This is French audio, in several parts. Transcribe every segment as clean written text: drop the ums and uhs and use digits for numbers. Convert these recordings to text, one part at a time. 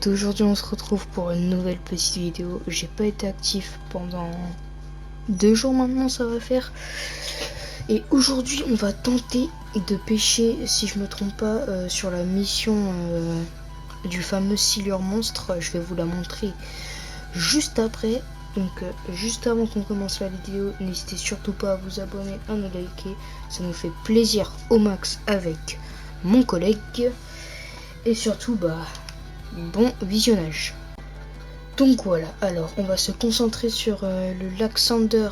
d'aujourd'hui on se retrouve pour une nouvelle petite vidéo. J'ai pas été actif pendant 2 jours maintenant, ça va faire. Et aujourd'hui on va tenter de pêcher, si je me trompe pas, sur la mission du fameux Sealer Monstre. Je vais vous la montrer juste après. Donc juste avant qu'on commence la vidéo, n'hésitez surtout pas à vous abonner, à nous liker. Ça nous fait plaisir au max avec mon collègue. Et surtout, bon visionnage. Donc voilà, alors on va se concentrer sur le lac Sander.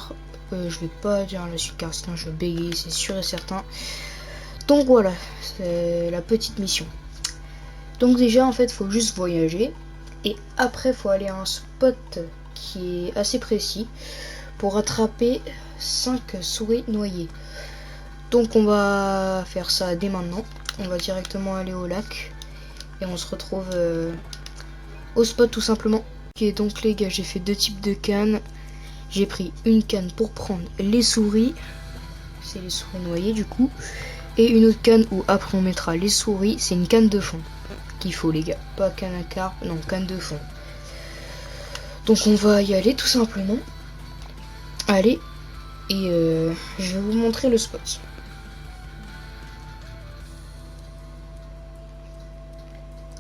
Je vais pas dire la suite car sinon je vais bégayer, c'est sûr et certain. Donc voilà, c'est la petite mission. Donc déjà en fait faut juste voyager. Et après faut aller à un spot qui est assez précis pour attraper 5 souris noyées. Donc on va faire ça dès maintenant. On va directement aller au lac. Et on se retrouve au spot tout simplement. Ok, donc les gars, j'ai fait 2 types de cannes. J'ai pris une canne pour prendre les souris. C'est les souris noyées du coup. Et une autre canne où après on mettra les souris. C'est une canne de fond qu'il faut les gars. Pas canne à carpe, non, canne de fond. Donc on va y aller tout simplement. Allez. Et je vais vous montrer le spot.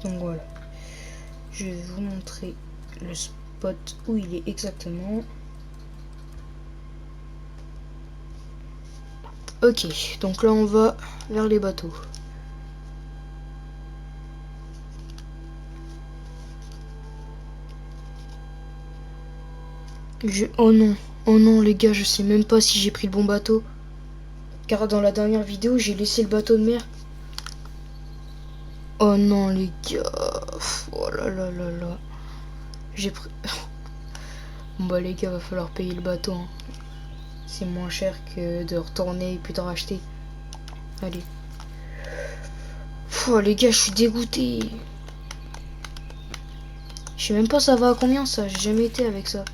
Donc voilà. Je vais vous montrer le spot où il est exactement. Ok, donc là on va vers les bateaux. Oh non les gars, je sais même pas si j'ai pris le bon bateau. Car dans la dernière vidéo, j'ai laissé le bateau de mer. Oh non les gars. Oh là là là là. J'ai pris... Bon les gars, va falloir payer le bateau. Hein. C'est moins cher que de retourner et puis de racheter. Allez. Oh les gars, je suis dégoûté. Je sais même pas ça va à combien ça. J'ai jamais été avec ça.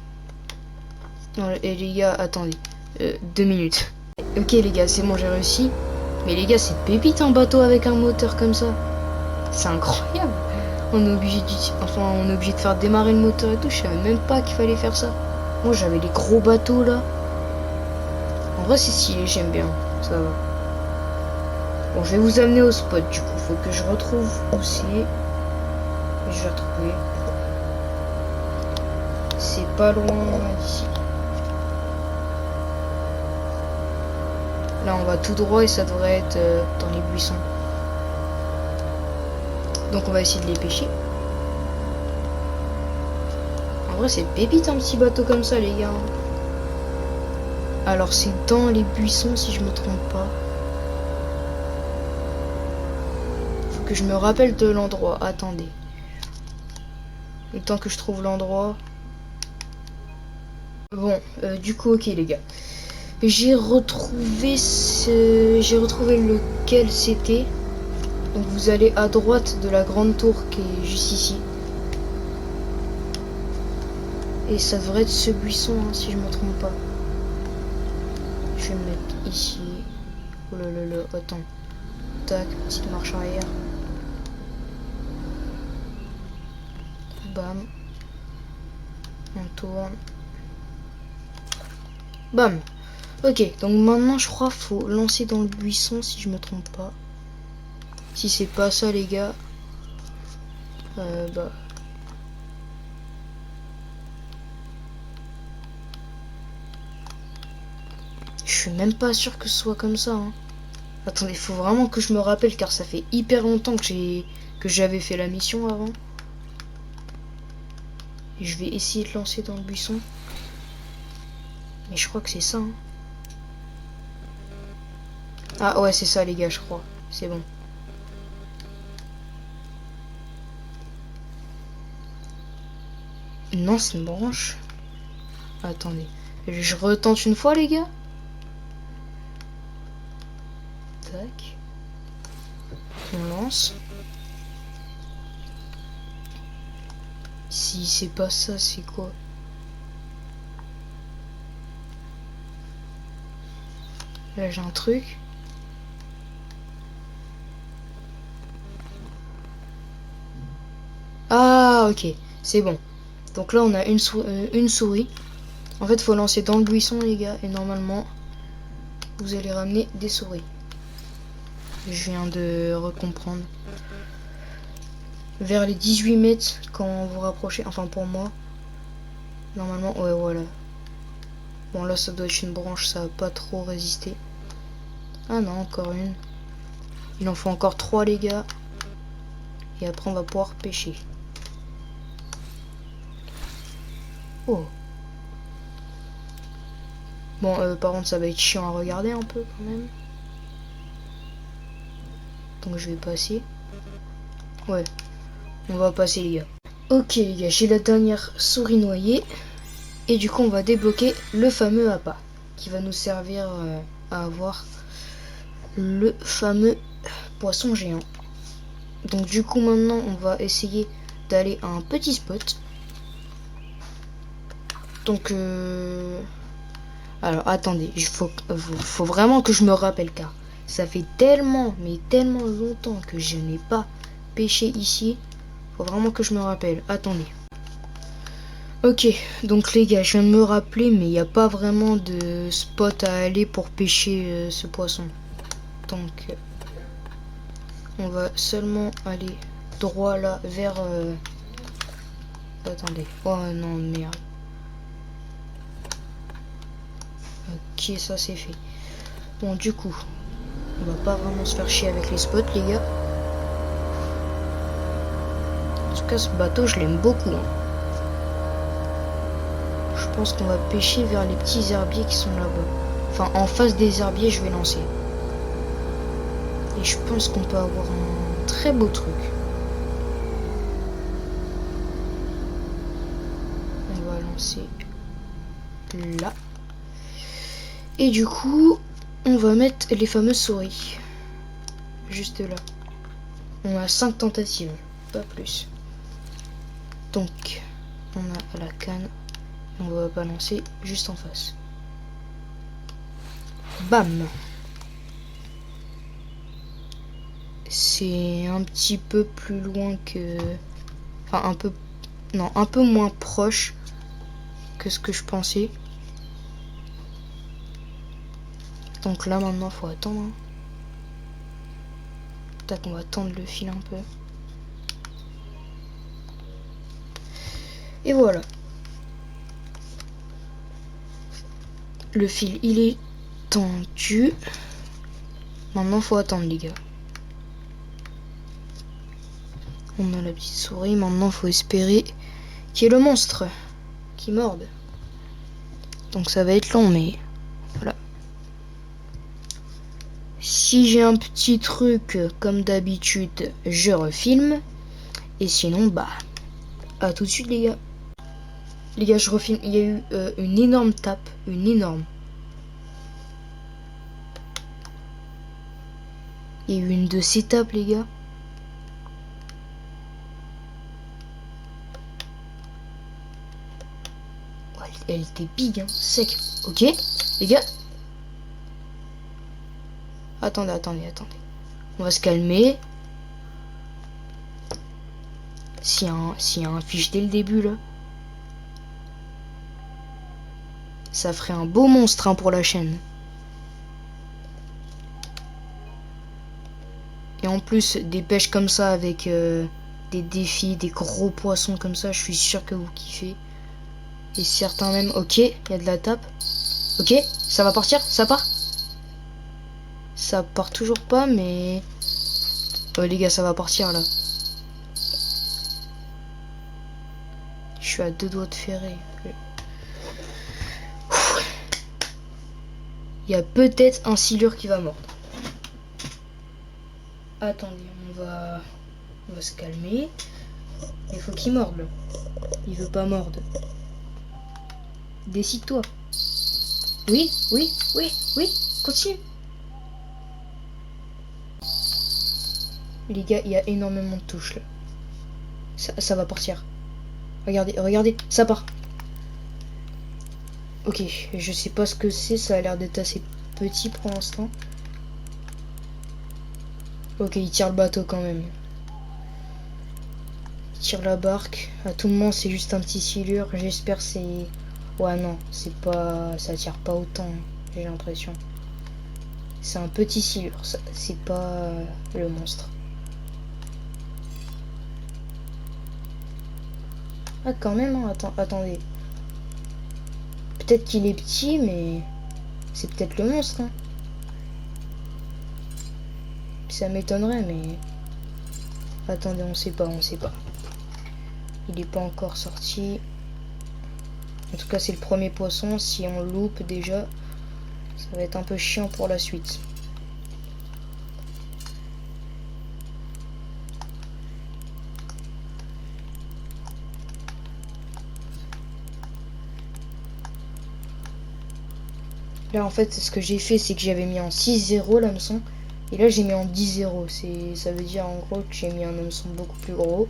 Non, et les gars, attendez. 2 minutes. Ok les gars, c'est bon, j'ai réussi. Mais les gars, c'est pépite un bateau avec un moteur comme ça. C'est incroyable. On est obligé de faire démarrer le moteur et tout. Je savais même pas qu'il fallait faire ça. Moi j'avais les gros bateaux là. En vrai c'est stylé, j'aime bien. Ça va. Bon, je vais vous amener au spot du coup. Faut que je retrouve où c'est. Je vais retrouver. C'est pas loin d'ici. Là on va tout droit et ça devrait être dans les buissons. Donc on va essayer de les pêcher. En vrai c'est pépite un petit bateau comme ça les gars. Alors c'est dans les buissons si je me trompe pas. Faut que je me rappelle de l'endroit. Attendez. Le temps que je trouve l'endroit. Bon, du coup ok les gars. J'ai retrouvé lequel c'était. Donc vous allez à droite de la grande tour qui est juste ici. Et ça devrait être ce buisson hein, si je me trompe pas. Je vais me mettre ici. Oh là là là, attends. Tac, petite marche arrière. Bam. On tourne. Bam. Ok, donc maintenant je crois faut lancer dans le buisson si je me trompe pas. Si c'est pas ça les gars. Je suis même pas sûr que ce soit comme ça. Hein. Attendez, faut vraiment que je me rappelle car ça fait hyper longtemps que j'avais fait la mission avant. Et je vais essayer de lancer dans le buisson. Mais je crois que c'est ça. Hein. Ah ouais, c'est ça les gars, je crois. C'est bon. Non, c'est une branche. Attendez. Je retente une fois les gars. Tac. On lance. Si c'est pas ça, c'est quoi? Là j'ai un truc. Ah Ah ok, c'est bon. Donc là on a une souris. En fait faut lancer dans le buisson les gars. Et normalement vous allez ramener des souris. Je viens de recomprendre. Vers les 18 mètres quand vous rapprochez. Enfin pour moi. Normalement, ouais voilà. Bon là ça doit être une branche, ça va pas trop résister. Ah non, encore une. Il en faut encore 3 les gars. Et après on va pouvoir pêcher. Oh. Bon, par contre, ça va être chiant à regarder un peu quand même. Donc je vais passer. Ouais, on va passer les gars. Ok les gars, j'ai la dernière souris noyée. Et du coup, on va débloquer le fameux appât. Qui va nous servir à avoir le fameux poisson géant. Donc du coup, maintenant, on va essayer d'aller à un petit spot. Donc, alors attendez, il faut vraiment que je me rappelle car ça fait tellement, mais tellement longtemps que je n'ai pas pêché ici. Faut vraiment que je me rappelle. Attendez. Ok, donc les gars, je viens de me rappeler, mais il n'y a pas vraiment de spot à aller pour pêcher ce poisson. Donc, on va seulement aller droit là vers... Attendez. Oh non, merde. Ok, ça c'est fait. Bon, du coup, on va pas vraiment se faire chier avec les spots, les gars. En tout cas, ce bateau, je l'aime beaucoup. Hein. Je pense qu'on va pêcher vers les petits herbiers qui sont là-bas. Enfin, en face des herbiers, je vais lancer. Et je pense qu'on peut avoir un très beau truc. On va lancer là. Et du coup, on va mettre les fameuses souris. Juste là. On a 5 tentatives, pas plus. Donc, on a la canne. On va balancer juste en face. Bam! C'est un petit peu plus loin que... Enfin, un peu... Non, un peu moins proche que ce que je pensais. Donc là, maintenant, faut attendre. Hein. Tac, on va tendre le fil un peu. Et voilà. Le fil, il est tendu. Maintenant, faut attendre, les gars. On a la petite souris. Maintenant, faut espérer qu'il y ait le monstre qui morde. Donc, ça va être long, mais voilà. Si j'ai un petit truc, comme d'habitude, je refilme. Et sinon, bah, à tout de suite, les gars. Les gars, je refilme. Il y a eu une énorme tape. Une énorme. Il y a eu une de ces tapes, les gars. Oh, elle était big, hein. Sec. Ok, les gars. Attendez, attendez, attendez. On va se calmer. S'il y a un fiche dès le début, là. Ça ferait un beau monstre hein, pour la chaîne. Et en plus, des pêches comme ça avec des défis, des gros poissons comme ça, je suis sûr que vous kiffez. Et certains même... Ok, il y a de la tape. Ok, ça va partir? Ça part? Ça part toujours pas, mais... Oh les gars, ça va partir là. Je suis à 2 doigts de ferrer. Il y a peut-être un silure qui va mordre. Attendez, on va se calmer. Il faut qu'il morde là. Il veut pas mordre. Décide-toi. Oui, oui, oui, oui, continue. Les gars, il y a énormément de touches là. Ça va partir. Regardez, regardez, ça part. Ok, je sais pas ce que c'est, ça a l'air d'être assez petit pour l'instant. Ok, il tire le bateau quand même. Il tire la barque. À tout moment, c'est juste un petit silure. J'espère c'est... Ouais, non, c'est pas... Ça tire pas autant, j'ai l'impression. C'est un petit silure, c'est pas le monstre. Ah, quand même, hein. Attendez. Peut-être qu'il est petit, mais... C'est peut-être le monstre, hein. Ça m'étonnerait, mais... Attendez, on sait pas. Il est pas encore sorti. En tout cas, c'est le premier poisson. Si on loupe déjà, ça va être un peu chiant pour la suite. Là, en fait, ce que j'ai fait, c'est que j'avais mis en 6-0 l'hameçon. Et là, j'ai mis en 10-0. Ça veut dire, en gros, que j'ai mis un hameçon beaucoup plus gros.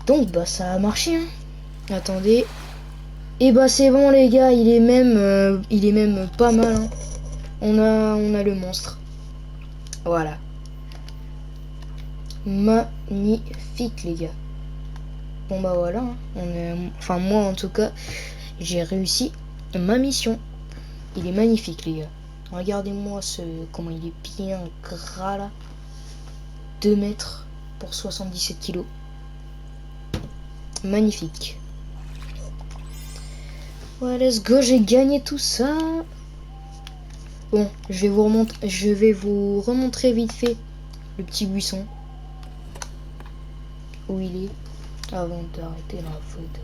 Donc, bah, ça a marché, hein. Attendez. Et bah, c'est bon, les gars. Il est même pas mal, hein. On a le monstre. Voilà. Magnifique, les gars. Bon, bah, voilà, hein. Enfin, moi, en tout cas, j'ai réussi ma mission. Il est magnifique, les gars. Regardez-moi comment il est bien gras là. 2 mètres pour 77 kilos. Magnifique. Ouais, let's go, j'ai gagné tout ça. Bon, je vais vous remontrer vite fait le petit buisson. Où il est. Avant d'arrêter la photo.